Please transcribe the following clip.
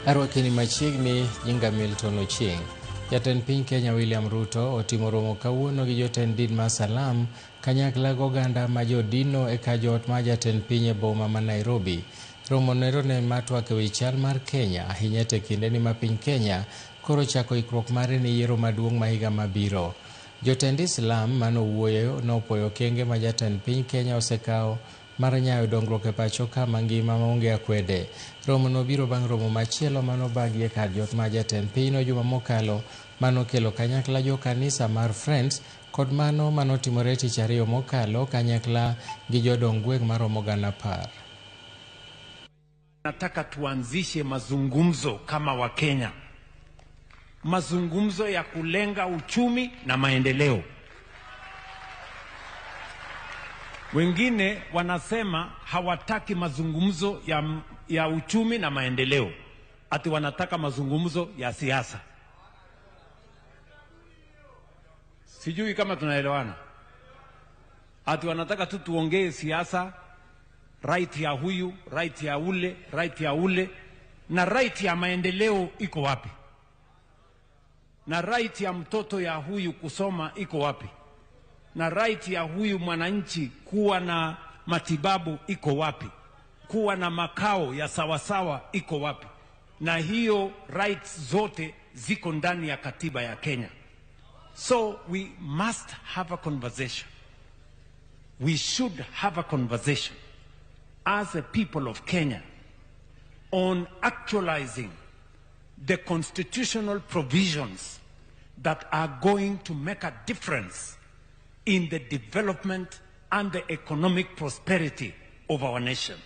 Arwakini machiegni nyinga Milton Ochieng. Jatend piny Kenya William Ruto otimo romo kawuono gi jotend din ma Salam kanyakla goganda ma jodino e kajot ma jatend piny e boma ma Nairobi. Romo nero ne matwak ewi chal mar Kenya ahinya te kinde ni ma piny Kenya koro chako ikruok mare ni yiero maduong' ma higa mabiro. Jotend Islam manowuoyo nopuoyo kenge ma jatend piny Kenya osekawo mar nyayo dongruok e pacho ka mangima maonge akwede. Romo no biro bang' romo machielo manobagi e kar jot ma jatend piny no juma mokalo manokelo kanyakla jo kanisa mar Friends kod mano manotimore tich ariyo mokalo kanyakla gi jodong gweng' maromo 10,000. Nataka tuanzishe mazungumzo kama Wakenya, mazungumzo ya kulenga uchumi na maendeleo. Wengine wanasema hawataki mazungumzo ya uchumi na maendeleo, ati wanataka mazungumzo ya siasa. Sijui kama tunaelewana. Ati wanataka tu tuongee siasa, right ya huyu, right ya ule, right ya ule, na right ya maendeleo iko wapi? Na right ya mtoto ya huyu kusoma iko wapi? Na right ya huyu mwananchi kuwa na matibabu iko wapi? Kuwa na makao ya sawasawa iko wapi? Na hiyo rights zote ziko ndani ya katiba ya Kenya. So we must have a conversation. We should have a conversation as a people of Kenya on actualizing the constitutional provisions that are going to make a difference in the development and the economic prosperity of our nation.